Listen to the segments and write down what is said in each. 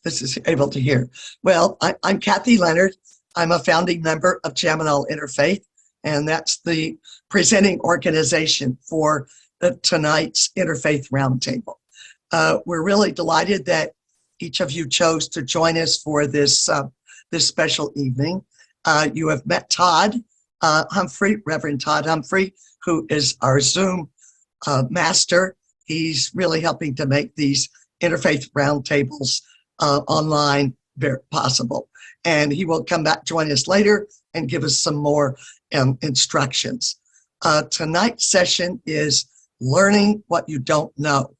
this is able to hear. Well, I'm Kathy Leonard. I'm a founding member of Chaminade Interfaith, and that's the presenting organization for tonight's Interfaith Roundtable. We're really delighted that each of you chose to join us for this special evening. You have met Todd Humphrey, Reverend Todd Humphrey, who is our Zoom master. He's really helping to make these Interfaith Roundtables online very possible. And he will come back, join us later, and give us some more instructions. Tonight's session is learning what you don't know,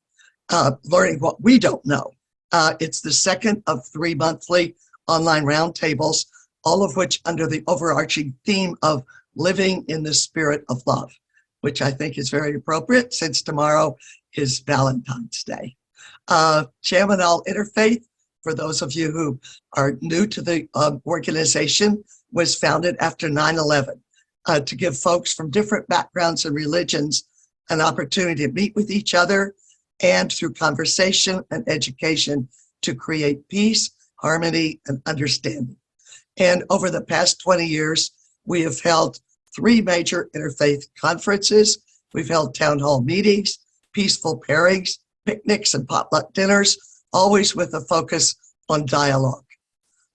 learning what we don't know. It's the second of 3 monthly online roundtables, all of which under the overarching theme of living in the spirit of love, which I think is very appropriate since tomorrow is Valentine's Day. Chaminade Interfaith, for those of you who are new to the organization, was founded after 9/11 to give folks from different backgrounds and religions an opportunity to meet with each other and through conversation and education to create peace, harmony, and understanding. And over the past 20 years, we have held 3 major interfaith conferences. We've held town hall meetings, peaceful pairings, picnics, and potluck dinners, always with a focus on dialogue.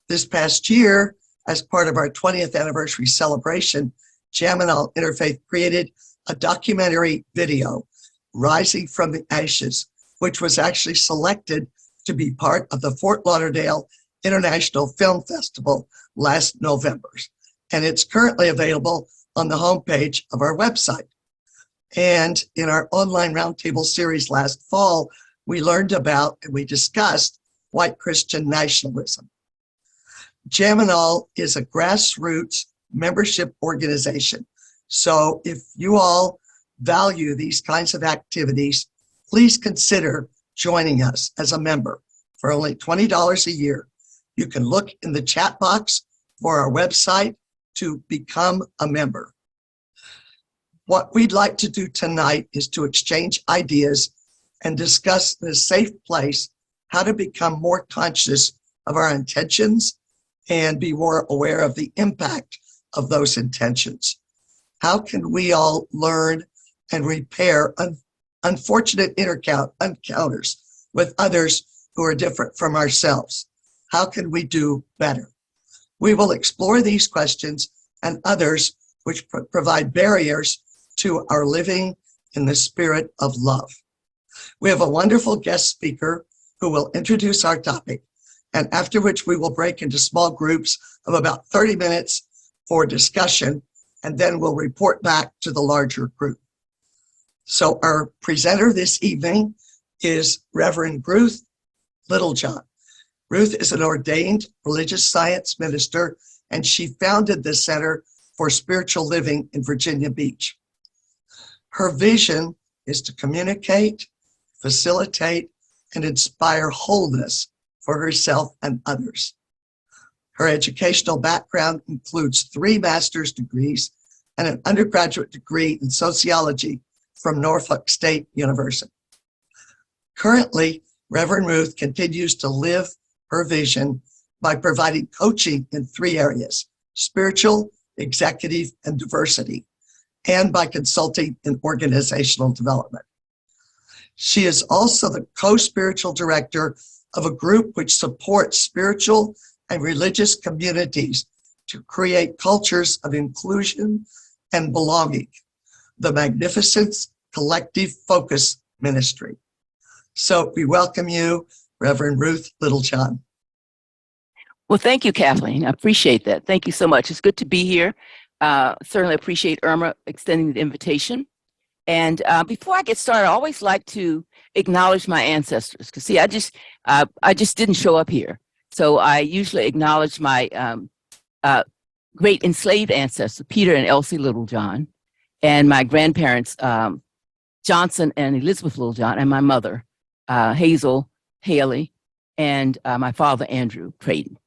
This past year, as part of our 20th anniversary celebration, Chaminade Interfaith created a documentary video, Rising from the Ashes, which was actually selected to be part of the Fort Lauderdale International Film Festival last November. And it's currently available on the homepage of our website. And in our online roundtable series last fall, we learned about and we discussed white Christian nationalism. Chaminade is a grassroots membership organization. So if you all value these kinds of activities, please consider joining us as a member for only $20 a year. You can look in the chat box for our website to become a member. What we'd like to do tonight is to exchange ideas and discuss in a safe place how to become more conscious of our intentions and be more aware of the impact of those intentions. How can we all learn and repair unfortunate encounters with others who are different from ourselves? How can we do better? We will explore these questions and others which provide barriers to our living in the spirit of love. We have a wonderful guest speaker who will introduce our topic, and after which we will break into small groups of about 30 minutes for discussion, and then we'll report back to the larger group. So our presenter this evening is Reverend Ruth Littlejohn. Ruth is an ordained religious science minister, and she founded the Center for Spiritual Living in Virginia Beach. Her vision is to communicate, facilitate, and inspire wholeness for herself and others. Her educational background includes 3 master's degrees and an undergraduate degree in sociology from Norfolk State University. Currently, Reverend Ruth continues to live her vision by providing coaching in 3 areas: spiritual, executive, and diversity, and by consulting in organizational development. She is also the co-spiritual director of a group which supports spiritual and religious communities to create cultures of inclusion and belonging, the Magnificence Collective Focus Ministry. So we welcome you, Reverend Ruth Littlejohn. Well, thank you, Kathleen. I appreciate that. Thank you so much. It's good to be here. Certainly appreciate Irma extending the invitation. And before I get started, I always like to acknowledge my ancestors. Because see, I just didn't show up here. So I usually acknowledge my great enslaved ancestors, Peter and Elsie Littlejohn, and my grandparents, Johnson and Elizabeth Littlejohn, and my mother, Hazel Haley, and my father, Andrew Creighton.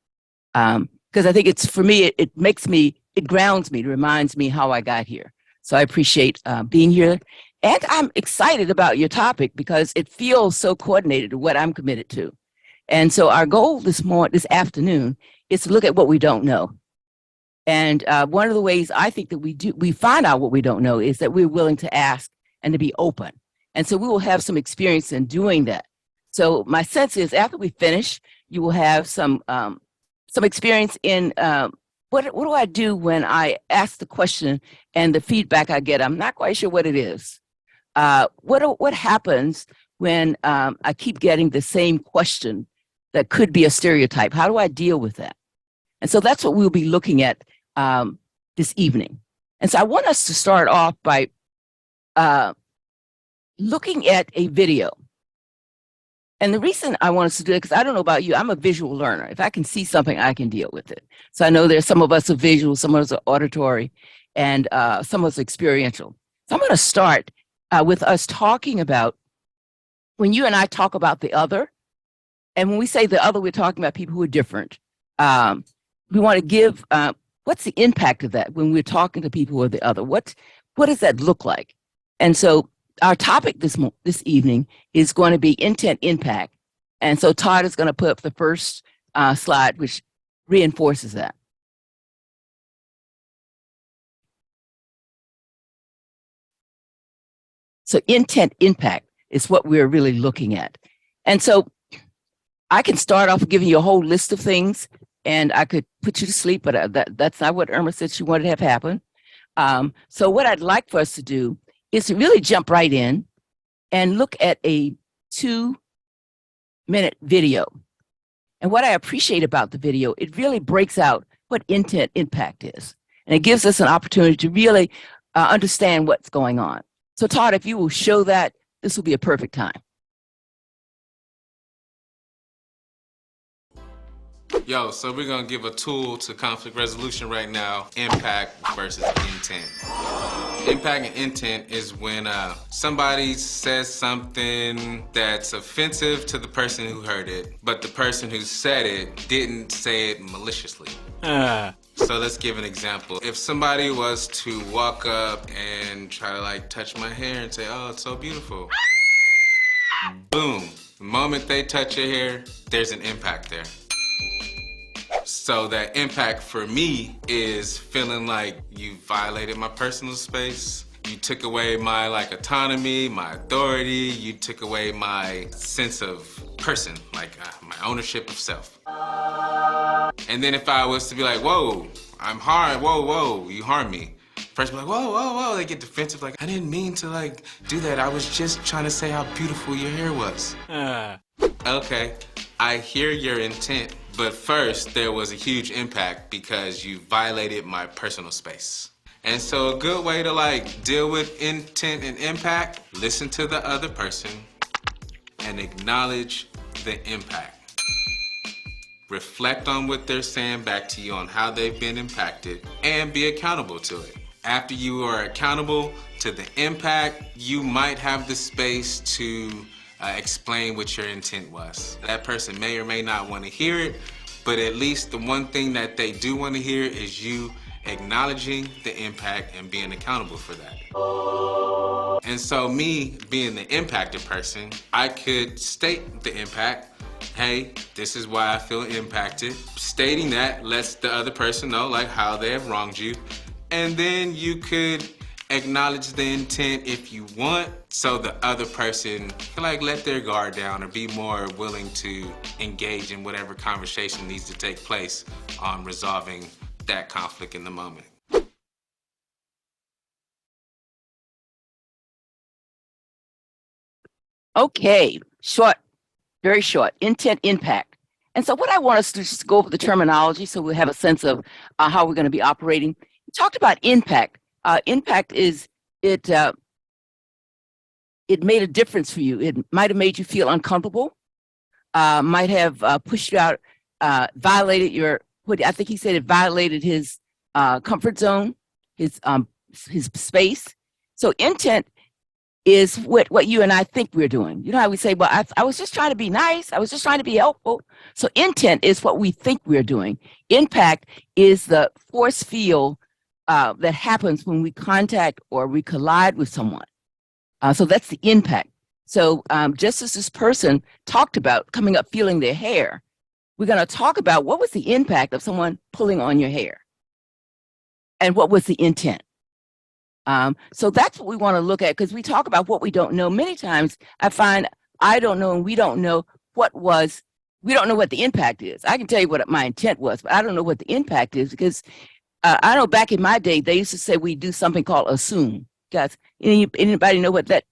Because I think it's, for me, it grounds me, it reminds me how I got here. So I appreciate being here. And I'm excited about your topic because it feels so coordinated to what I'm committed to. And so our goal this afternoon, is to look at what we don't know. And one of the ways I think that we find out what we don't know is that we're willing to ask and to be open. And so we will have some experience in doing that. So my sense is after we finish, you will have some experience in what do I do when I ask the question and the feedback I get, I'm not quite sure what it is. What happens when I keep getting the same question that could be a stereotype? How do I deal with that? And so that's what we'll be looking at this evening. And so I want us to start off by looking at a video. And the reason I want us to do it, because I don't know about you, I'm a visual learner. If I can see something, I can deal with it. So I know there's some of us are visual, some of us are auditory, and some of us are experiential. So I'm going to start with us talking about when you and I talk about the other, and when we say the other, we're talking about people who are different. We want to give, what's the impact of that when we're talking to people who are the other? What does that look like? And so our topic this evening is going to be intent impact. And so Todd is going to put up the first slide, which reinforces that. So intent impact is what we're really looking at. And so I can start off giving you a whole list of things, and I could put you to sleep, but that's not what Irma said she wanted to have happen. So what I'd like for us to do is to really jump right in and look at a 2-minute video. And what I appreciate about the video, it really breaks out what intent impact is. And it gives us an opportunity to really understand what's going on. So Todd, if you will show that, this will be a perfect time. Yo, so we're gonna give a tool to conflict resolution right now, impact versus intent. Impact and intent is when somebody says something that's offensive to the person who heard it, but the person who said it didn't say it maliciously. So let's give an example. If somebody was to walk up and try to like touch my hair and say, oh, it's so beautiful. Boom, the moment they touch your hair, there's an impact there. So that impact for me is feeling like you violated my personal space. You took away my autonomy, my authority. You took away my sense of person, my ownership of self. And then if I was to be like, whoa, I'm harmed, whoa, you harmed me. First be like, whoa, they get defensive, like, I didn't mean to do that. I was just trying to say how beautiful your hair was. Okay, I hear your intent, but first there was a huge impact because you violated my personal space. And so a good way to deal with intent and impact, listen to the other person and acknowledge the impact. Reflect on what they're saying back to you on how they've been impacted and be accountable to it. After you are accountable to the impact, you might have the space to explain what your intent was. That person may or may not want to hear it, but at least the one thing that they do want to hear is you acknowledging the impact and being accountable for that. And so me being the impacted person, I could state the impact. Hey, this is why I feel impacted. Stating that lets the other person know how they have wronged you. And then you could acknowledge the intent if you want, so the other person can let their guard down or be more willing to engage in whatever conversation needs to take place on resolving that conflict in the moment. Okay, short, very short, intent impact. And so what I want us to just go over the terminology so we have a sense of how we're going to be operating. We talked about impact. Impact is it made a difference for you. It might have made you feel uncomfortable, might have pushed you out, violated your, I think he said it violated his comfort zone, his space. So intent is what you and I think we're doing. You know how we say, well, I was just trying to be nice. I was just trying to be helpful. So intent is what we think we're doing. Impact is the force field that happens when we contact or we collide with someone. So that's the impact. So just as this person talked about coming up feeling their hair, we're going to talk about what was the impact of someone pulling on your hair and what was the intent. So that's what we want to look at, because we talk about what we don't know. Many times I find I don't know and we don't know what the impact is. I can tell you what my intent was, but I don't know what the impact is, because I know back in my day, they used to say we do something called assume. Guys, anybody know what that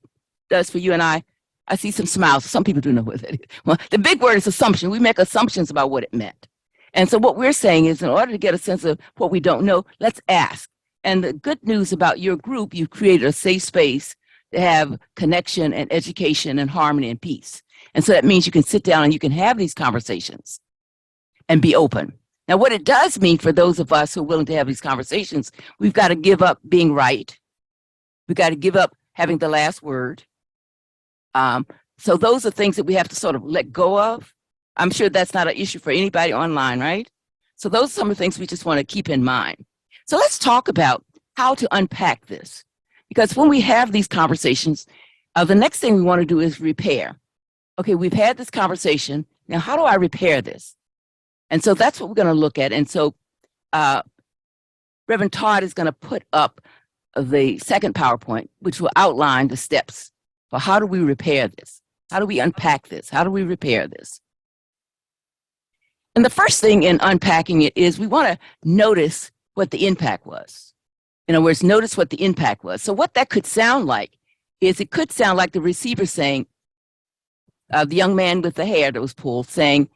does for you and I? I see some smiles. Some people do know what that is. Well, the big word is assumption. We make assumptions about what it meant. And so what we're saying is, in order to get a sense of what we don't know, let's ask. And the good news about your group, you've created a safe space to have connection and education and harmony and peace. And so that means you can sit down and you can have these conversations and be open. Now, what it does mean for those of us who are willing to have these conversations, we've got to give up being right. We've got to give up having the last word. So those are things that we have to sort of let go of. I'm sure that's not an issue for anybody online, right? So those are some of the things we just want to keep in mind. So let's talk about how to unpack this. Because when we have these conversations, the next thing we want to do is repair. Okay, we've had this conversation. Now, how do I repair this? And so that's what we're going to look at. And so Reverend Todd is going to put up the second PowerPoint, which will outline the steps for how do we repair this? How do we unpack this? How do we repair this? And the first thing in unpacking it is we want to notice what the impact was. In other words, notice what the impact was. So what that could sound like is it could sound like the receiver saying, the young man with the hair that was pulled saying,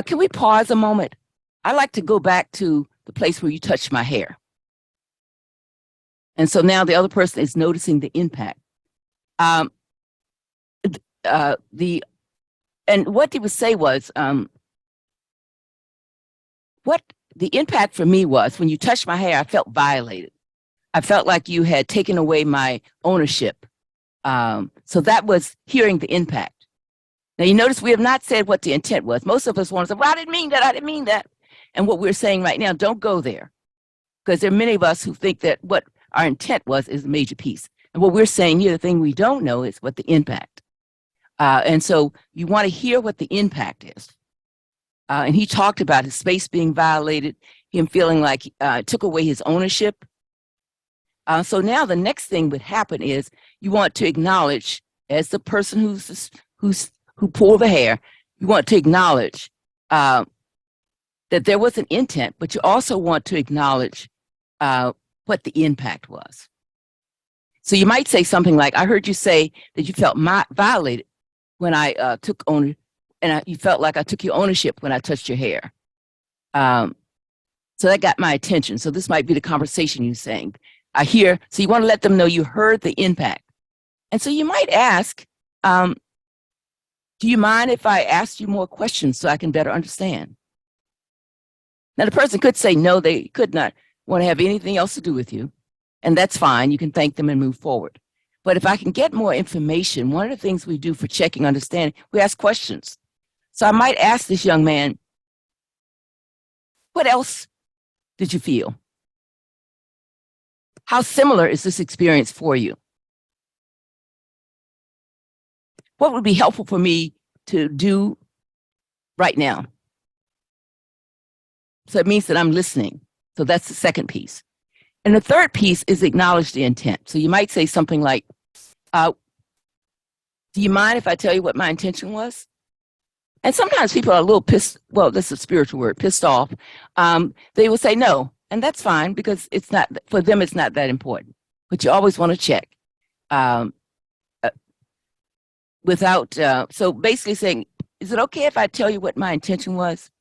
can we pause a moment? I'd like to go back to the place where you touched my hair. And so now the other person is noticing the impact. And what he would say was, what the impact for me was, when you touched my hair, I felt violated. I felt like you had taken away my ownership. So that was hearing the impact. Now, you notice we have not said what the intent was. Most of us want to say, well, I didn't mean that. I didn't mean that. And what we're saying right now, don't go there. Because there are many of us who think that what our intent was is a major piece. And what we're saying here, the thing we don't know is what the impact. And so you want to hear what the impact is. And he talked about his space being violated, him feeling like it took away his ownership. So now the next thing would happen is you want to acknowledge, as the person who pulled the hair, you want to acknowledge that there was an intent, but you also want to acknowledge what the impact was. So you might say something like, I heard you say that you felt violated when I took ownership, and you felt like I took your ownership when I touched your hair. So that got my attention. So this might be the conversation you're saying. I hear, so you want to let them know you heard the impact. And so you might ask, do you mind if I ask you more questions so I can better understand? Now, the person could say no, they could not want to have anything else to do with you. And that's fine. You can thank them and move forward. But if I can get more information, one of the things we do for checking understanding, we ask questions. So I might ask this young man, what else did you feel? How similar is this experience for you? What would be helpful for me to do right now? So it means that I'm listening. So that's the second piece. And the third piece is acknowledge the intent. So you might say something like, do you mind if I tell you what my intention was? And sometimes people are a little pissed. Well, that's a spiritual word, pissed off. They will say no. And that's fine, because it's not, for them, it's not that important. But you always want to check. So basically saying, is it okay if I tell you what my intention was?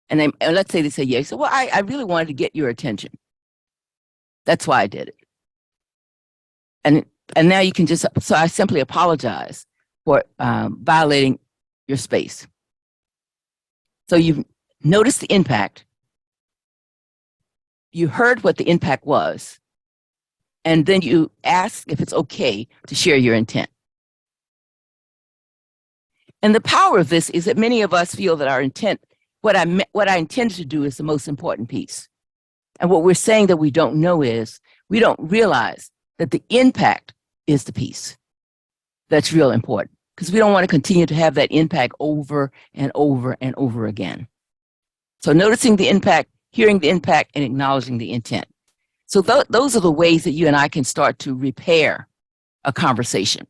And let's say they say yes. So, well, I really wanted to get your attention. That's why I did it. And now you can just, so I simply apologize for violating your space. So you've noticed the impact. You heard what the impact was. And then you ask if it's okay to share your intent. And the power of this is that many of us feel that our intent, what I intended to do is the most important piece. And what we're saying that we don't know is, we don't realize that the impact is the piece. that's real important, because we don't want to continue to have that impact over and over and over again. So noticing the impact, hearing the impact, and acknowledging the intent. So those are the ways that you and I can start to repair a conversation.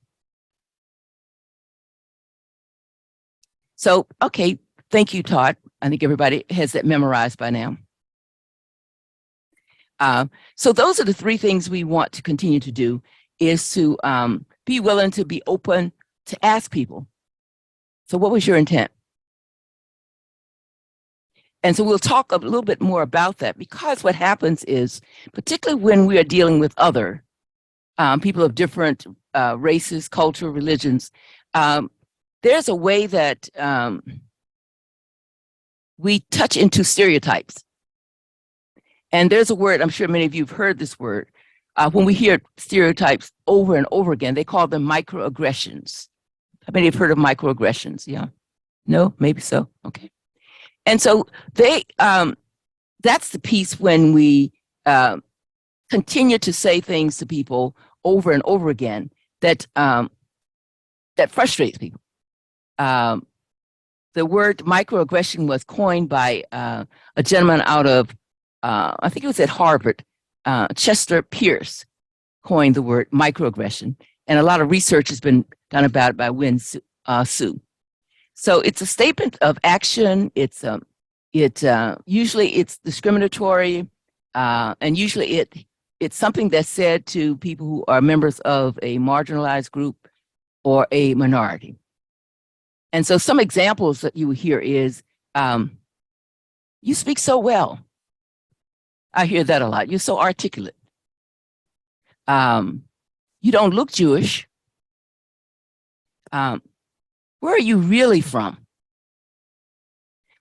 So, okay, thank you, Todd. I think everybody has that memorized by now. So those are the three things we want to continue to do, is to be willing to be open to ask people, so what was your intent? And so we'll talk a little bit more about that, because what happens is, particularly when we are dealing with other people of different races, culture, religions, there's a way that we touch into stereotypes. And there's a word, I'm sure many of you have heard this word. When we hear stereotypes over and over again, they call them microaggressions. How many have heard of microaggressions? Yeah? No? Maybe so? Okay. And so that's the piece when we continue to say things to people over and over again that frustrates people. The word microaggression was coined by a gentleman out of, I think it was at Harvard, Chester Pierce coined the word microaggression, and a lot of research has been done about it by Win Su. So it's a statement of action. It's usually it's discriminatory, and usually it's something that's said to people who are members of a marginalized group or a minority. And so some examples that you hear is, you speak so well. I hear that a lot. You're so articulate. You don't look Jewish. Where are you really from?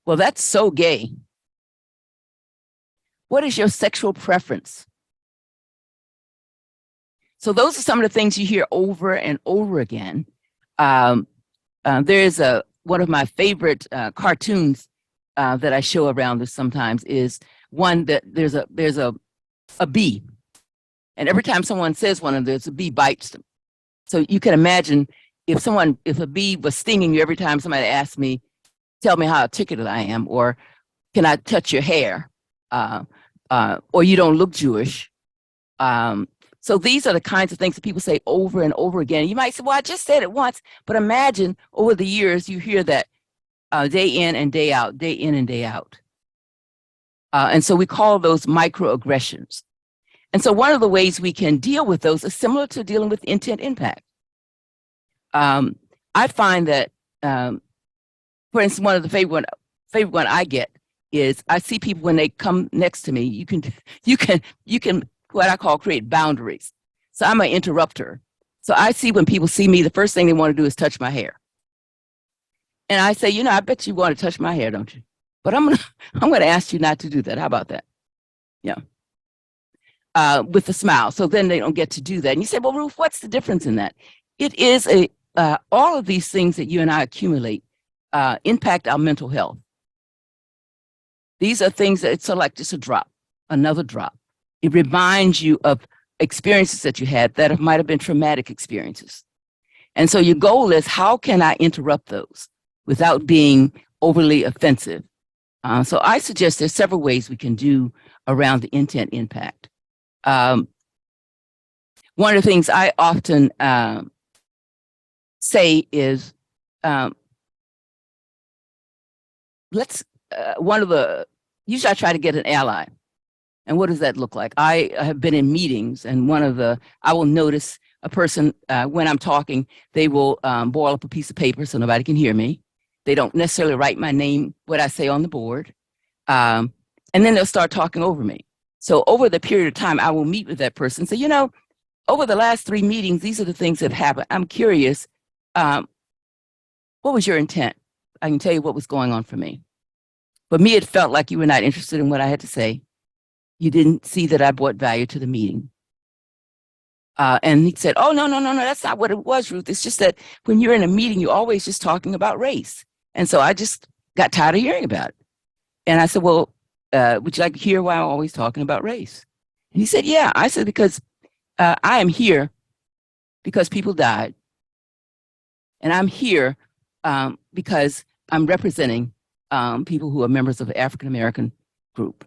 Well, that's so gay. What is your sexual preference? So those are some of the things you hear over and over again. There's one of my favorite cartoons that I show around this sometimes is one that there's a bee, and every time someone says one of those, a bee bites them. So you can imagine if a bee was stinging you every time somebody asked me, tell me how articulate I am, or can I touch your hair, or you don't look Jewish. So these are the kinds of things that people say over and over again. You might say, well, I just said it once, but imagine over the years you hear that day in and day out, day in and day out. And so we call those microaggressions. And so one of the ways we can deal with those is similar to dealing with intent impact. I find that, for instance, one of the favorite one I get is I see people when they come next to me, you can what I call create boundaries. So I'm an interrupter. So I see when people see me, the first thing they want to do is touch my hair. And I say, I bet you want to touch my hair, don't you? But I'm gonna ask you not to do that. How about that? Yeah. With a smile. So then they don't get to do that. And you say, well, Ruth, what's the difference in that? It is all of these things that you and I accumulate impact our mental health. These are things that it's sort of like just a drop, another drop. It reminds you of experiences that you had that might have been traumatic experiences. And so your goal is, how can I interrupt those without being overly offensive? So I suggest there's several ways we can do around the intent impact. One of the things I often say is, usually I try to get an ally. And what does that look like? I have been in meetings, and I will notice a person, when I'm talking, they will boil up a piece of paper so nobody can hear me. They don't necessarily write my name, what I say on the board. And then they'll start talking over me. So over the period of time, I will meet with that person and say, over the last 3 meetings, these are the things that have happened. I'm curious, what was your intent? I can tell you what was going on for me. For me, it felt like you were not interested in what I had to say. You didn't see that I brought value to the meeting. And he said, oh, no, that's not what it was, Ruth. It's just that when you're in a meeting, you're always just talking about race. And so I just got tired of hearing about it. And I said, well, would you like to hear why I'm always talking about race? And he said, yeah. I said, because I am here because people died. And I'm here because I'm representing people who are members of the African American group.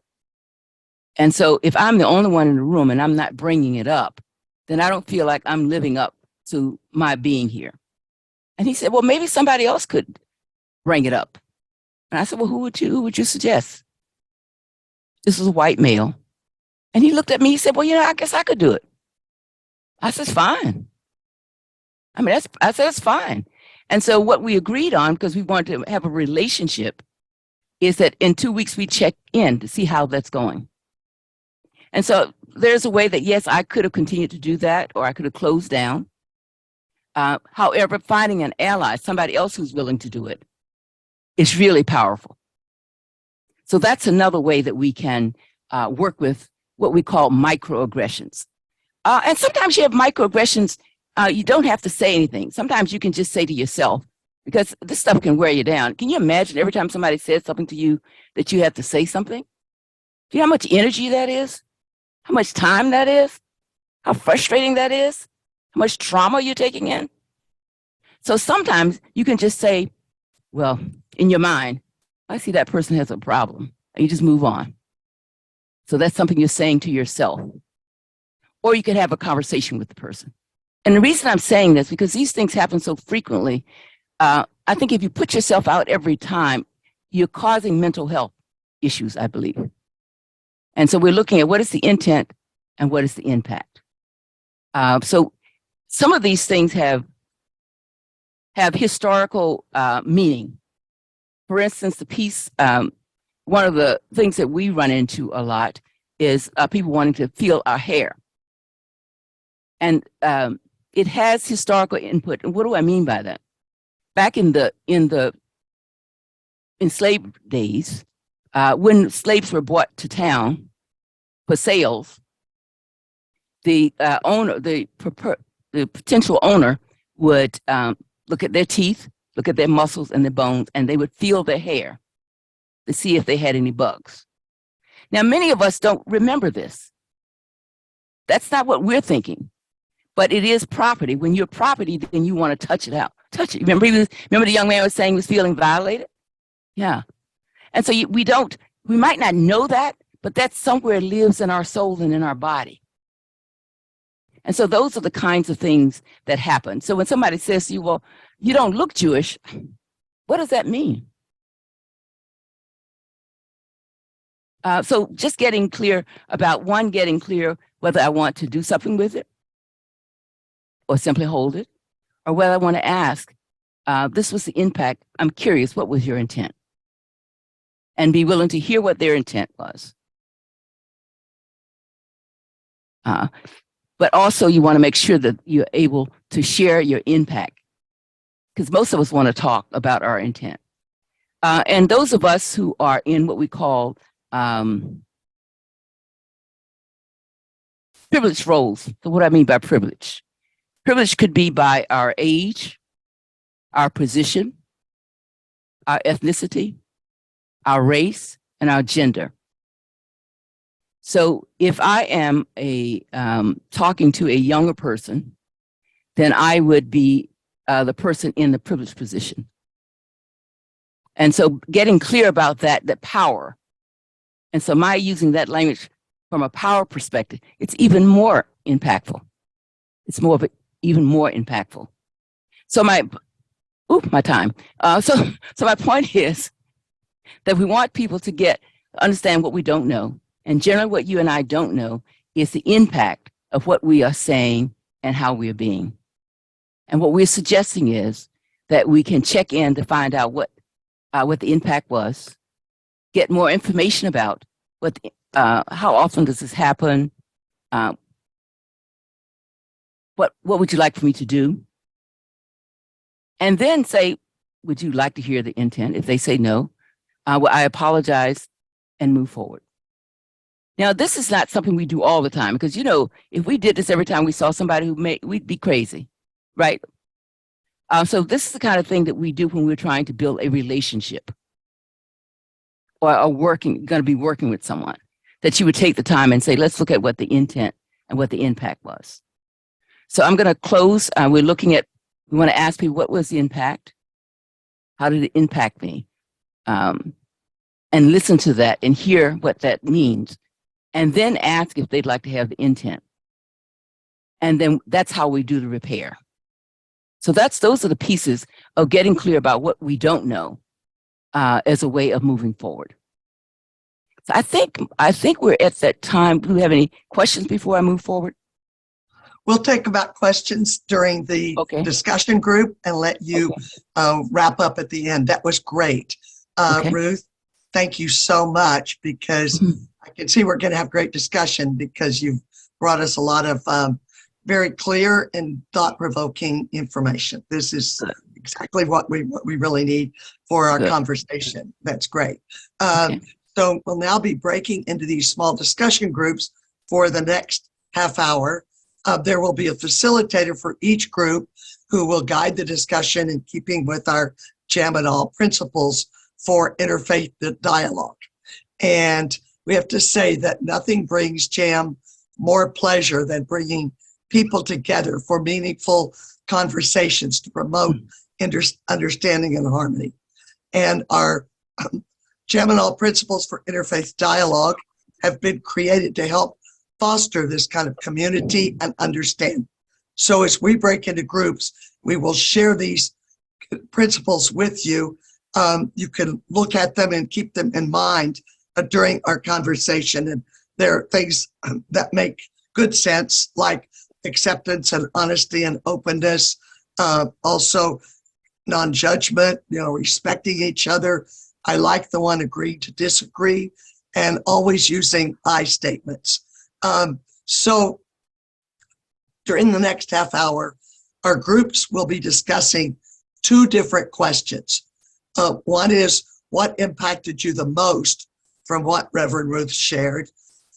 And so if I'm the only one in the room and I'm not bringing it up, then I don't feel like I'm living up to my being here. And he said, well, maybe somebody else could bring it up. And I said, well, who would you suggest? This was a white male. And he looked at me, he said, well, I guess I could do it. I said, fine. I said, it's fine. And so what we agreed on, because we wanted to have a relationship, is that in 2 weeks we check in to see how that's going. And so there's a way that, yes, I could have continued to do that, or I could have closed down. However, finding an ally, somebody else who's willing to do it, is really powerful. So that's another way that we can work with what we call microaggressions. And sometimes you have microaggressions, you don't have to say anything. Sometimes you can just say to yourself, because this stuff can wear you down. Can you imagine every time somebody says something to you that you have to say something? Do you know how much energy that is? How much time that is? How frustrating that is? How much trauma you're taking in? So sometimes you can just say, well, in your mind, I see that person has a problem, and you just move on. So that's something you're saying to yourself. Or you could have a conversation with the person. And the reason I'm saying this, because these things happen so frequently, I think if you put yourself out every time, you're causing mental health issues, I believe. And so we're looking at what is the intent and what is the impact. So some of these things have historical meaning. For instance, the piece, one of the things that we run into a lot is people wanting to feel our hair. And it has historical input. And what do I mean by that? Back in enslaved days, when slaves were brought to town for sales, the potential owner would look at their teeth, look at their muscles and their bones, and they would feel their hair to see if they had any bugs. Now, many of us don't remember this. That's not what we're thinking, but it is property. When you're property, then you want to touch it out. Touch it. Remember the young man was saying he was feeling violated? Yeah. And so we might not know that, but that somewhere lives in our soul and in our body. And so those are the kinds of things that happen. So when somebody says to you, well, you don't look Jewish, what does that mean? So just getting clear about getting clear whether I want to do something with it or simply hold it, or whether I want to ask, this was the impact. I'm curious, what was your intent? And be willing to hear what their intent was. But also you want to make sure that you're able to share your impact, because most of us want to talk about our intent. And those of us who are in what we call privileged roles. So what do I mean by privilege? Privilege could be by our age, our position, our ethnicity, our race, and our gender. So if I am talking to a younger person, then I would be the person in the privileged position. And so getting clear about that power. And so my using that language from a power perspective, it's even more impactful. It's even more impactful. So my time. So my point is that we want people to understand what we don't know. And generally what you and I don't know is the impact of what we are saying and how we are being. And what we're suggesting is that we can check in to find out what the impact was, get more information about how often does this happen, what would you like for me to do? And then say, would you like to hear the intent? If they say no, I apologize and move forward. Now, this is not something we do all the time, because, if we did this every time we saw somebody we'd be crazy, right? So this is the kind of thing that we do when we're trying to build a relationship or going to be working with someone, that you would take the time and say, let's look at what the intent and what the impact was. So I'm going to close. We're looking at We want to ask people, what was the impact? How did it impact me? And listen to that and hear what that means. And then ask if they'd like to have the intent. And then that's how we do the repair. So those are the pieces of getting clear about what we don't know as a way of moving forward. So I think we're at that time. Do we have any questions before I move forward? We'll take about questions during the discussion group and let you wrap up at the end. That was great. Ruth, thank you so much, because I can see we're going to have great discussion, because you've brought us a lot of very clear and thought-provoking information. This is exactly what we really need for our conversation. That's great. So we'll now be breaking into these small discussion groups for the next half hour. There will be a facilitator for each group who will guide the discussion in keeping with our Chaminade principles for interfaith dialogue. And we have to say that nothing brings Cham more pleasure than bringing people together for meaningful conversations to promote understanding and harmony. And our Chaminade principles for interfaith dialogue have been created to help foster this kind of community and understanding. So as we break into groups, we will share these principles with you. You can look at them and keep them in mind during our conversation. And there are things that make good sense, like acceptance and honesty and openness, also non-judgment, respecting each other. I like the one agreeing to disagree, and always using I statements. So during the next half hour, our groups will be discussing two different questions. One is, what impacted you the most from what Reverend Ruth shared?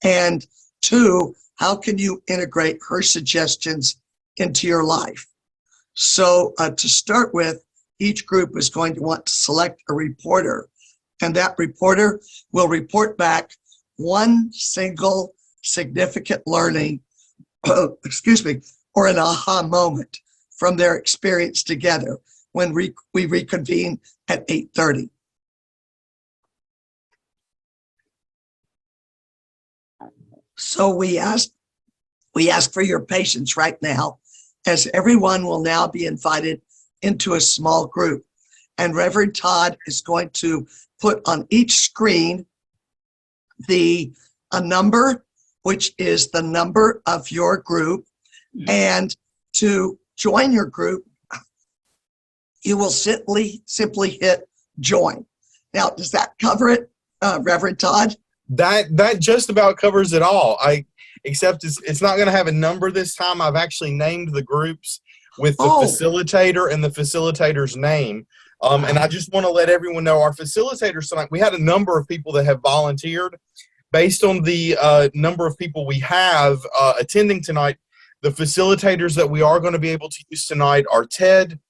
And two, how can you integrate her suggestions into your life? So to start with, each group is going to want to select a reporter, and that reporter will report back one single significant learning, or an aha moment from their experience together when we reconvene at 8:30. So we ask for your patience right now, as everyone will now be invited into a small group. And Reverend Todd is going to put on each screen a number, which is the number of your group. And to join your group, you will simply hit join. Now, does that cover it, Reverend Todd? That just about covers it all. Except it's not going to have a number this time. I've actually named the groups with the facilitator and the facilitator's name. And I just want to let everyone know, our facilitators tonight, we had a number of people that have volunteered. Based on the number of people we have attending tonight, the facilitators that we are going to be able to use tonight are Ted,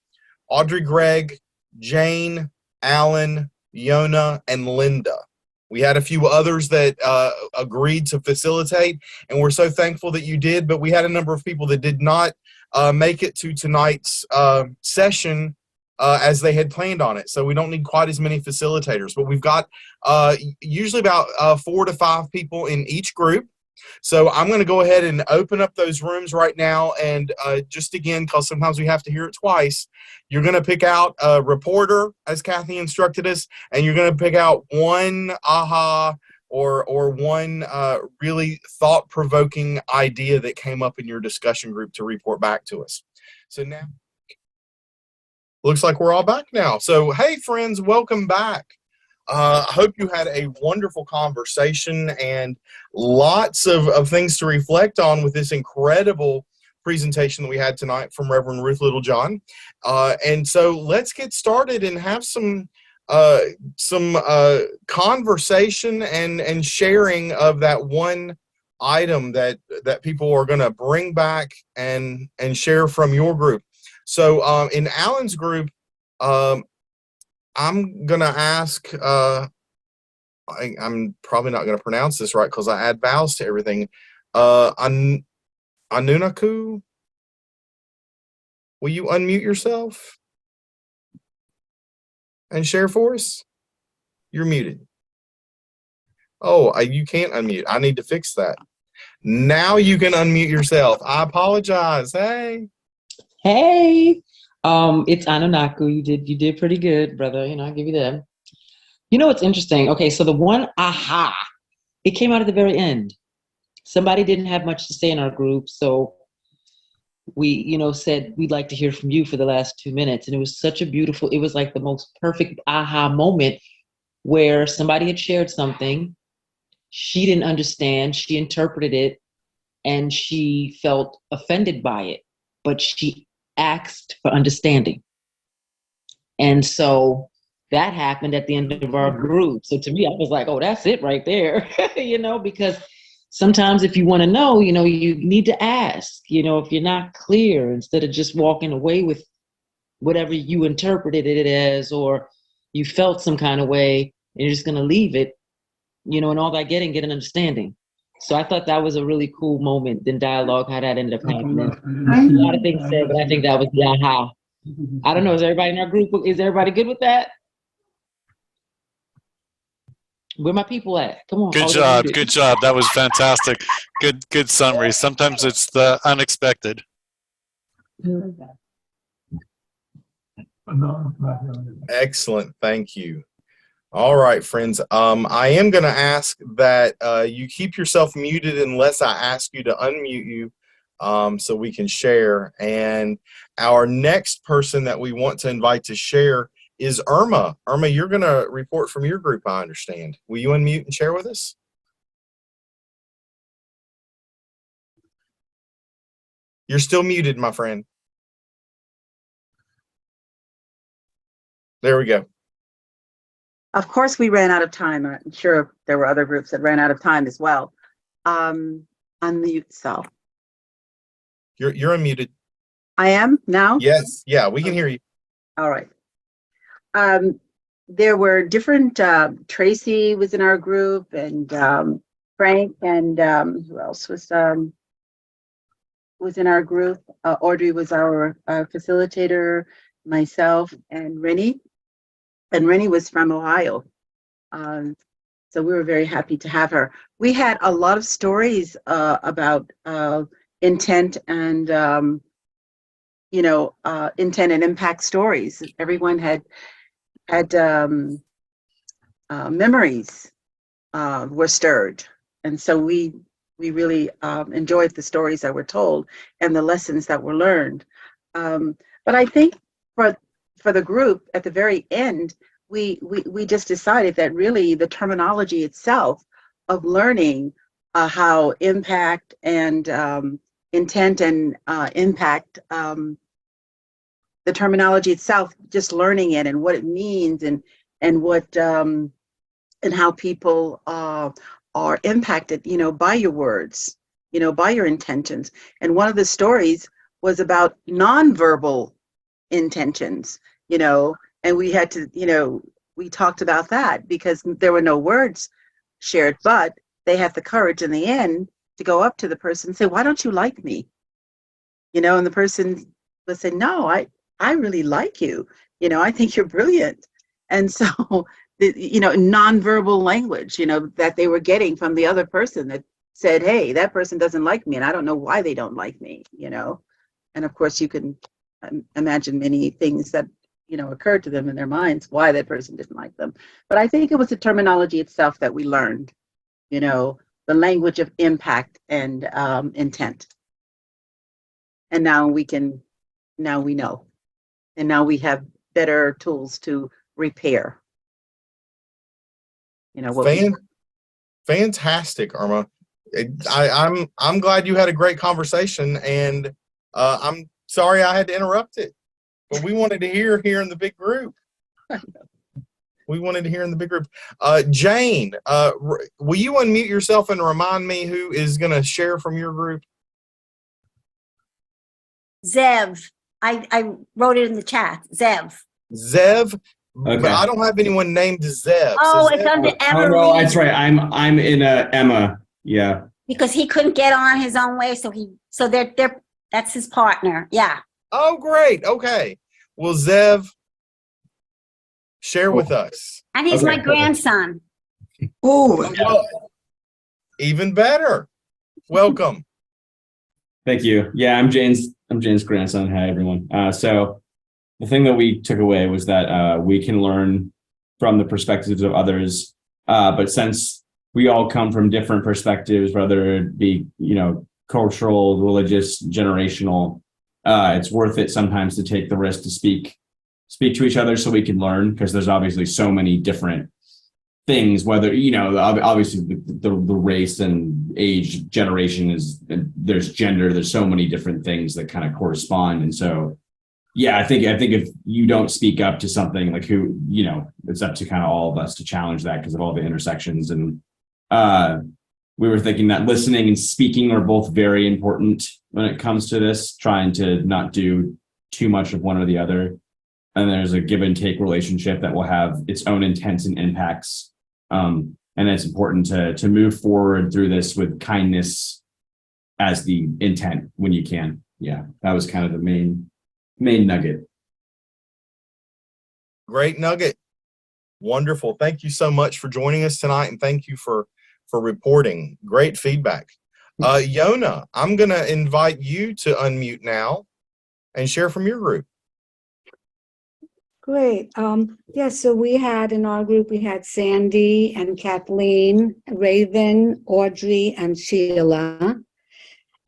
Audrey Gregg, Jane, Alan, Yona, and Linda. We had a few others that agreed to facilitate, and we're so thankful that you did, but we had a number of people that did not make it to tonight's session as they had planned on it. So we don't need quite as many facilitators, but we've got usually about 4 to 5 people in each group. So I'm going to go ahead and open up those rooms right now. And just again, because sometimes we have to hear it twice, you're going to pick out a reporter, as Kathy instructed us, and you're going to pick out one aha or one really thought-provoking idea that came up in your discussion group to report back to us. So now, looks like we're all back now. So, hey, friends, welcome back. I hope you had a wonderful conversation and lots of things to reflect on with this incredible presentation that we had tonight from Reverend Ruth Littlejohn. And so let's get started and have some conversation and sharing of that one item that people are going to bring back and share from your group. So in Alan's group, I'm going to ask, I'm probably not going to pronounce this right because I add vowels to everything. Anunaku? will you unmute yourself and share for us? You're muted. Oh, you can't unmute. I need to fix that. Now you can unmute yourself. I apologize. Hey. Hey, it's Anunaku. You did pretty good, brother. I'll give you that. What's interesting? Okay, so the one aha, it came out at the very end. Somebody didn't have much to say in our group, so we, said we'd like to hear from you for the last 2 minutes. And it was such a beautiful, it was like the most perfect aha moment where somebody had shared something. She didn't understand, she interpreted it, and she felt offended by it, but she asked for understanding. And so that happened at the end of our group. So to me, I was like, oh, that's it right there, because sometimes if you want to know, you need to ask, if you're not clear, instead of just walking away with whatever you interpreted it as, or you felt some kind of way, and you're just going to leave it, and all that get an understanding. So I thought that was a really cool moment in dialogue, how that ended up happening. A lot of things said, but I think that was the aha. I don't know, is everybody in our group, is everybody good with that? Where my people at? Come on. Good job. Good job. That was fantastic. Good summary. Sometimes it's the unexpected. Excellent. Thank you. All right, friends. I am going to ask that you keep yourself muted unless I ask you to unmute you so we can share. And our next person that we want to invite to share is Irma. Irma, you're going to report from your group, I understand. Will you unmute and share with us? You're still muted, my friend. There we go. Of course, we ran out of time. I'm sure there were other groups that ran out of time as well. Unmute self. You're unmuted. I am now? Yes. Yeah, we can hear you. All right. There were different, Tracy was in our group, and Frank, and who else was in our group? Audrey was our facilitator, myself, and Rennie. And Rennie was from Ohio. So we were very happy to have her. We had a lot of stories about intent and, intent and impact stories. Everyone had memories were stirred. And so we really enjoyed the stories that were told and the lessons that were learned. But I think for the group at the very end, we just decided that really the terminology itself of learning how impact and intent and impact, the terminology itself, just learning it and what it means and what and how people are impacted, by your words, by your intentions. And one of the stories was about nonverbal intentions, and we had to, we talked about that because there were no words shared, but they had the courage in the end to go up to the person and say, why don't you like me? And the person would say, no, I really like you. I think you're brilliant. And so, nonverbal language, that they were getting from the other person that said, hey, that person doesn't like me and I don't know why they don't like me, And of course you can imagine many things that, occurred to them in their minds, why that person didn't like them. But I think it was the terminology itself that we learned, the language of impact and intent. And now we know. And now we have better tools to repair. Fantastic, Irma. I'm glad you had a great conversation, and I'm sorry I had to interrupt it. But we wanted to hear here in the big group. Jane, will you unmute yourself and remind me who is going to share from your group? Zev. I wrote it in the chat. Zev. Zev? Okay. But I don't have anyone named Zev. Oh, so it's Zev, under Emma. Oh no, Reed. that's right. I'm in Emma. Yeah. Because he couldn't get on his own way, so that's his partner. Yeah. Oh, great. Okay. Well, Zev, share with us. And he's Okay. my grandson. Oh, Well, even better. Welcome. Thank you. Yeah, I'm Jane's grandson. Hi, everyone. So the thing that we took away was that we can learn from the perspectives of others. But since we all come from different perspectives, whether it be, cultural, religious, generational, it's worth it sometimes to take the risk to speak to each other so we can learn, because there's obviously so many different things, whether, obviously the race and age, generation is, there's gender, there's so many different things that kind of correspond. And so, yeah, I think if you don't speak up to something, like it's up to kind of all of us to challenge that because of all the intersections. And we were thinking that listening and speaking are both very important when it comes to this, trying to not do too much of one or the other. And there's a give and take relationship that will have its own intents and impacts. And it's important to move forward through this with kindness as the intent when you can. Yeah, that was kind of the main nugget. Great nugget. Wonderful. Thank you so much for joining us tonight, and thank you for reporting. Great feedback. Yona, I'm going to invite you to unmute now and share from your group. Great. Yeah, so we had in our group, we had Sandy and Kathleen, Raven, Audrey, and Sheila.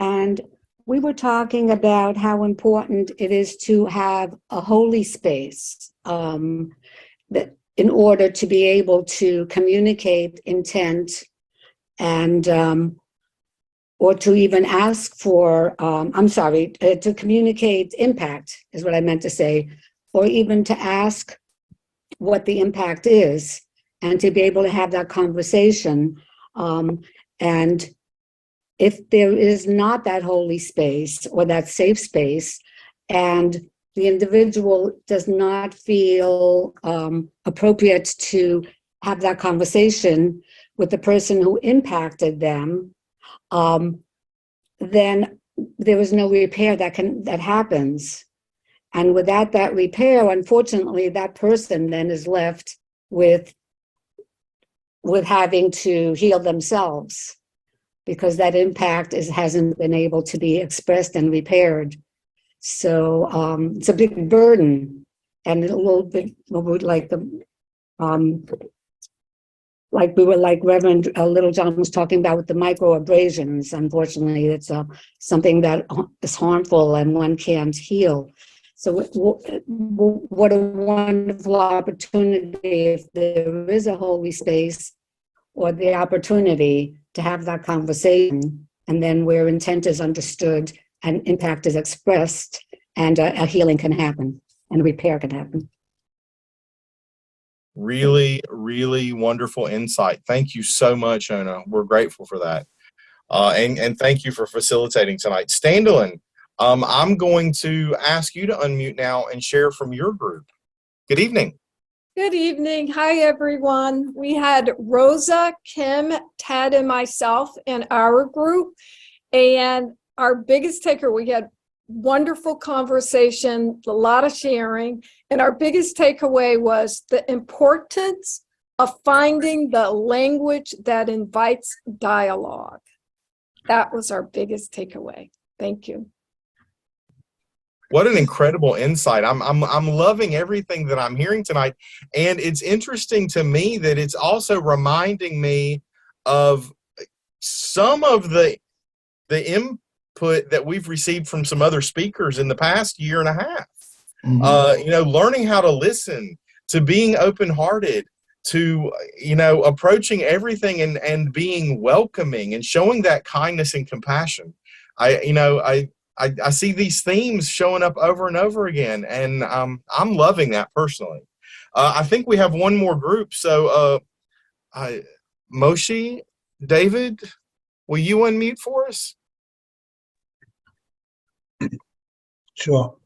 And we were talking about how important it is to have a holy space that in order to be able to communicate intent and or to even ask for, to communicate impact is what I meant to say, or even to ask what the impact is and to be able to have that conversation. And if there is not that holy space or that safe space, and the individual does not feel appropriate to have that conversation with the person who impacted them, then there is no repair that happens. And without that repair, unfortunately, that person then is left with having to heal themselves, because that impact hasn't been able to be expressed and repaired. So it's a big burden, and a little bit like Reverend Littlejohn was talking about with the microabrasions. Unfortunately, it's something that is harmful and one can't heal. So what a wonderful opportunity if there is a holy space or the opportunity to have that conversation, and then where intent is understood and impact is expressed, and a healing can happen and repair can happen. Really, really wonderful insight. Thank you so much, Ona. We're grateful for that. And thank you for facilitating tonight. Standalin, I'm going to ask you to unmute now and share from your group. Good evening. Good evening. Hi, everyone. We had Rosa, Kim, Ted, and myself in our group. And our biggest takeaway, we had wonderful conversation, a lot of sharing. And our biggest takeaway was the importance of finding the language that invites dialogue. That was our biggest takeaway. Thank you. What an incredible insight. I'm loving everything that I'm hearing tonight. And it's interesting to me that it's also reminding me of some of the input that we've received from some other speakers in the past year and a half. Mm-hmm. Learning how to listen, to being open-hearted, to, approaching everything and being welcoming and showing that kindness and compassion. I see these themes showing up over and over again, and I'm loving that personally. I think we have one more group. So, Moshe, David, will you unmute for us? Sure.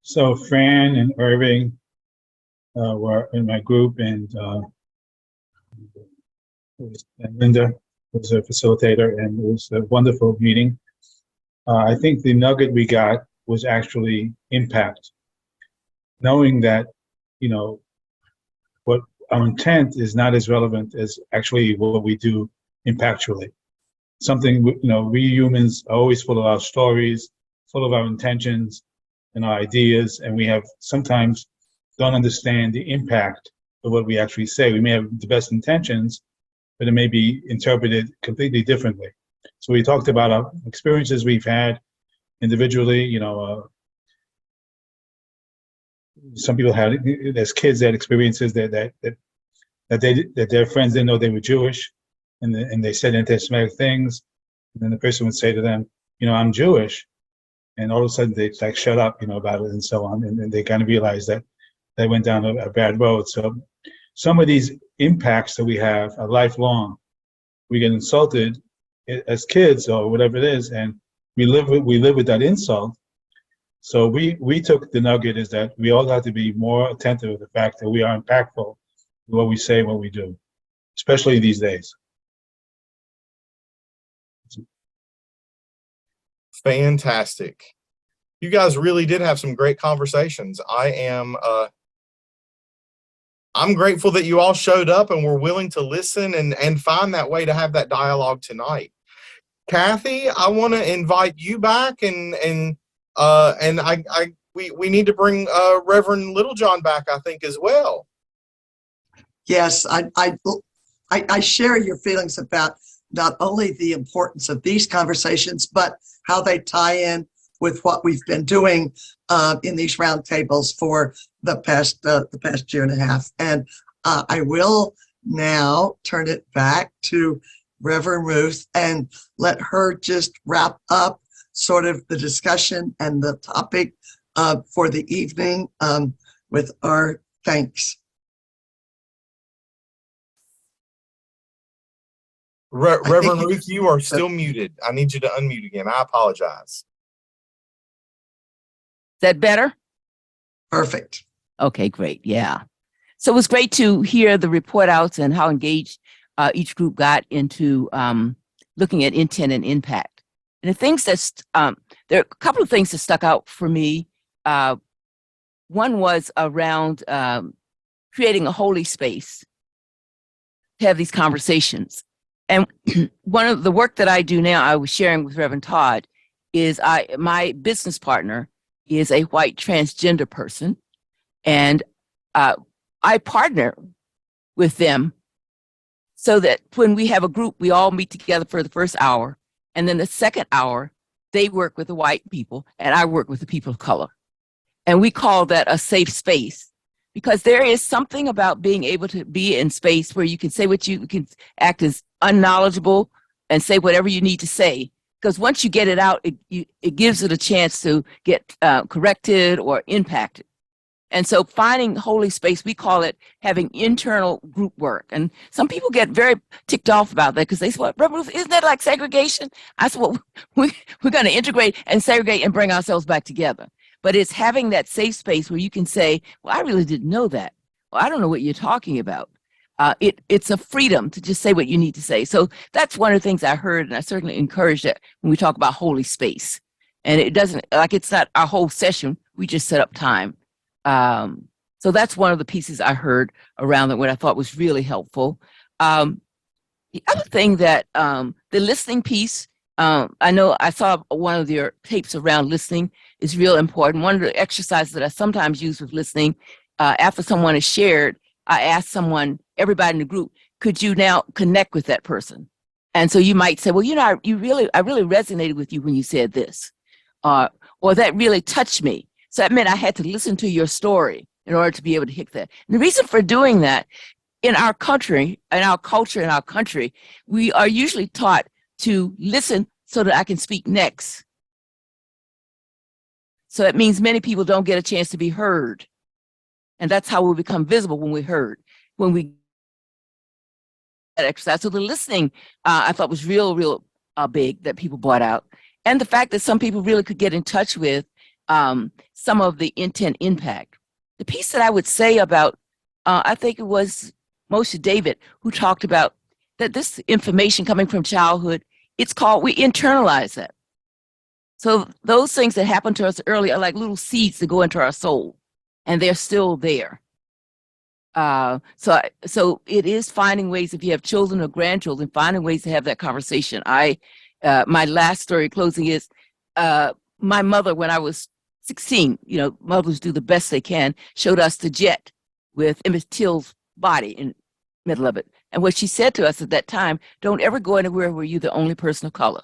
So Fran and Irving were in my group, and Linda was a facilitator, and it was a wonderful meeting. I think the nugget we got was actually impact. Knowing that, you know, what our intent is not as relevant as actually what we do impactually. Something, you know, we humans are always full of our stories, full of our intentions and our ideas, and we have sometimes don't understand the impact of what we actually say. We may have the best intentions, but it may be interpreted completely differently. So we talked about our experiences we've had individually. You know, some people had, as kids, had experiences that their friends didn't know they were Jewish, and they said anti-Semitic things, and then the person would say to them, you know, I'm Jewish, and all of a sudden they like shut up, you know, about it and so on, and they kind of realized that they went down a bad road. So some of these impacts that we have are lifelong. We get insulted as kids or whatever it is, and we live with that insult. So we took the nugget is that we all have to be more attentive to the fact that we are impactful in what we say, what we do, especially these days. Fantastic. You guys really did have some great conversations. I'm grateful that you all showed up and were willing to listen and find that way to have that dialogue tonight. Kathy, I want to invite you back, and we need to bring Reverend Littlejohn back, I think, as well. Yes, I share your feelings about not only the importance of these conversations, but how they tie in with what we've been doing in these roundtables for the past year and a half. And I will now turn it back to Reverend Ruth and let her just wrap up sort of the discussion and the topic for the evening with our thanks. Reverend Ruth, you are still muted. I need you to unmute again. I apologize. Is that better? Perfect. Okay, great. Yeah. So it was great to hear the report outs and how engaged each group got into looking at intent and impact. And the things that, there are a couple of things that stuck out for me. One was around creating a holy space to have these conversations. And one of the work that I do now, I was sharing with Reverend Todd, is my business partner is a white transgender person. And I partner with them so that when we have a group, we all meet together for the first hour. And then the second hour, they work with the white people and I work with the people of color. And we call that a safe space, because there is something about being able to be in space where you can say what you can act as unknowledgeable and say whatever you need to say. Because once you get it out, it gives it a chance to get corrected or impacted. And so finding holy space, we call it having internal group work. And some people get very ticked off about that because they say, well, Reverend, isn't that like segregation? I said, well, we're going to integrate and segregate and bring ourselves back together. But it's having that safe space where you can say, well, I really didn't know that. Well, I don't know what you're talking about. It's a freedom to just say what you need to say. So that's one of the things I heard, and I certainly encourage that when we talk about holy space. And it doesn't, like it's not our whole session, we just set up time. So that's one of the pieces I heard around that, what I thought was really helpful. The other thing that the listening piece, I know I saw one of your tapes around listening is real important. One of the exercises that I sometimes use with listening, after someone is shared, I ask someone, everybody in the group, could you now connect with that person? And so you might say, well, you know, I really resonated with you when you said this, or that really touched me. So that meant I had to listen to your story in order to be able to hit that. And the reason for doing that, in our country, in our culture, in our country, we are usually taught to listen so that I can speak next. So that means many people don't get a chance to be heard. And that's how we become visible, when we're heard, when we that exercise. So the listening, I thought was real big that people brought out. And the fact that some people really could get in touch with some of the intent impact. The piece that I would say about, I think it was Moshe David who talked about that this information coming from childhood, it's called, we internalize that. So those things that happened to us early are like little seeds that go into our soul, and they're still there. So it is finding ways, if you have children or grandchildren, finding ways to have that conversation. My last story closing is, my mother, when I was 16, mothers do the best they can, showed us the jet with Emmett Till's body in the middle of it. And what she said to us at that time, don't ever go anywhere where you're the only person of color.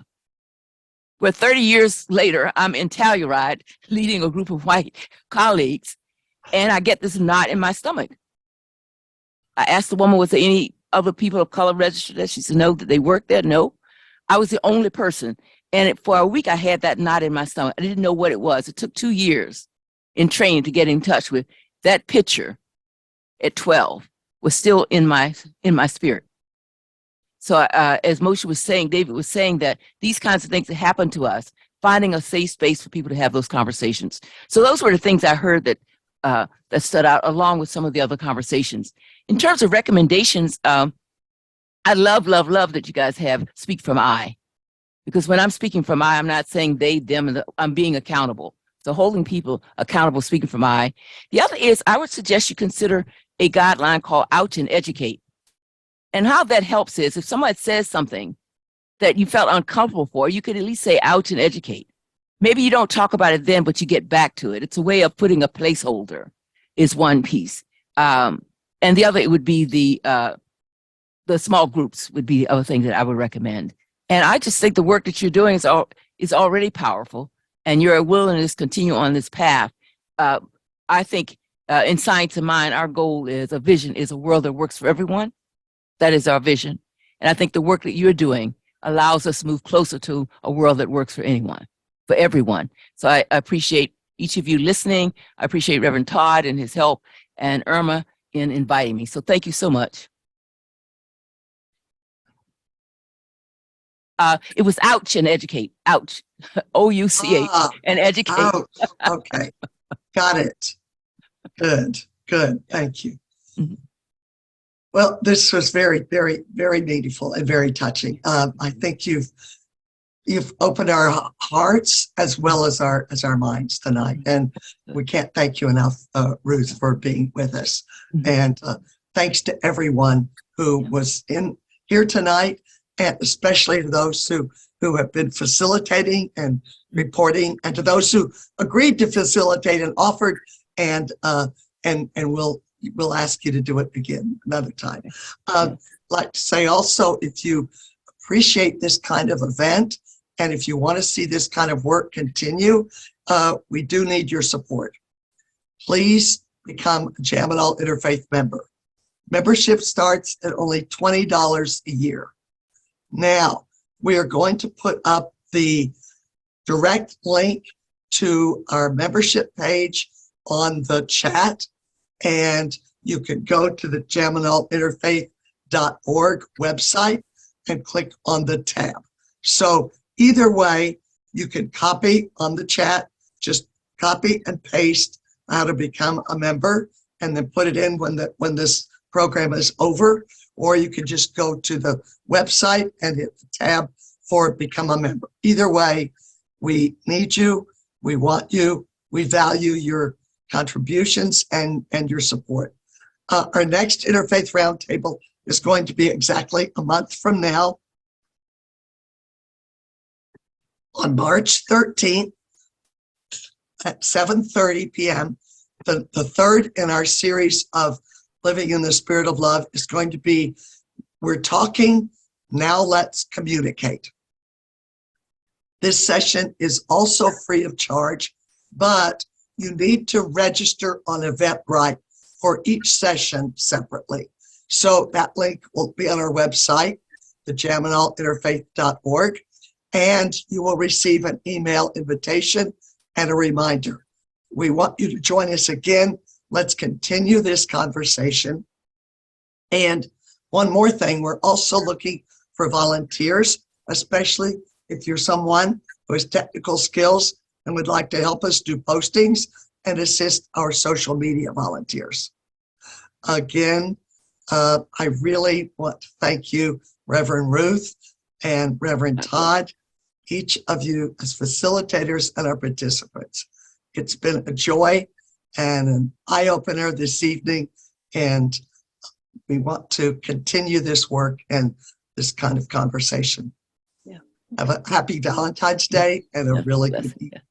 Where 30 years later, I'm in Telluride leading a group of white colleagues, and I get this knot in my stomach. I asked the woman, was there any other people of color registered there? She said, no. Did they work there? No. I was the only person. And for a week, I had that knot in my stomach. I didn't know what it was. It took 2 years in training to get in touch with that picture at 12 was still in my spirit. So as Moshe was saying, David was saying that these kinds of things that happen to us, finding a safe space for people to have those conversations. So those were the things I heard that stood out, along with some of the other conversations. In terms of recommendations, I love that you guys have Speak From I. Because when I'm speaking from I, I'm not saying they, them, and I'm being accountable. So holding people accountable, speaking from I. The other is, I would suggest you consider a guideline called Ouch and Educate. And how that helps is, if someone says something that you felt uncomfortable for, you could at least say ouch and educate. Maybe you don't talk about it then, but you get back to it. It's a way of putting a placeholder, is one piece. And the other, it would be the small groups would be the other thing that I would recommend. And I just think the work that you're doing is already powerful, and your willingness to continue on this path. I think in Science of Mind, our goal is a vision, is a world that works for everyone. That is our vision. And I think the work that you're doing allows us to move closer to a world that works for anyone, for everyone. So I appreciate each of you listening. I appreciate Reverend Todd and his help, and Irma in inviting me. So thank you so much. It was ouch and educate. Ouch. O-U-C-H and educate. Ouch. Okay. Got it. Good. Thank you. Mm-hmm. Well, this was very, very, very meaningful and very touching. I think you've opened our hearts as well as our minds tonight, and we can't thank you enough, Ruth, for being with us. Mm-hmm. And thanks to everyone who was in here tonight, and especially to those who have been facilitating and reporting, and to those who agreed to facilitate and offered, and we'll ask you to do it again another time. I'd like to say also, if you appreciate this kind of event, and if you want to see this kind of work continue, we do need your support. Please become a Jaminal Interfaith member. Membership starts at only $20 a year. Now, we are going to put up the direct link to our membership page on the chat, and you can go to the JaminalInterfaith.org website and click on the tab. So either way, you can copy on the chat, just copy and paste how to become a member, and then put it in when this program is over, or you can just go to the website and hit the tab for Become a Member. Either way, we need you, we want you, we value your contributions and your support. Our next Interfaith Roundtable is going to be exactly a month from now, on March 13th at 7:30 p.m. The third in our series of Living in the Spirit of Love is going to be, We're Talking, Now Let's Communicate. This session is also free of charge, but you need to register on Eventbrite for each session separately. So that link will be on our website, thejaminalinterfaith.org, and you will receive an email invitation and a reminder. We want you to join us again. Let's continue this conversation. And one more thing, we're also looking for volunteers, especially if you're someone who has technical skills and would like to help us do postings and assist our social media volunteers. Again, I really want to thank you, Reverend Ruth and Reverend Todd, each of you as facilitators and our participants. It's been a joy and an eye-opener this evening, and we want to continue this work and this kind of conversation. Yeah. Have a happy Valentine's Day and a Yeah, really bless good you. evening.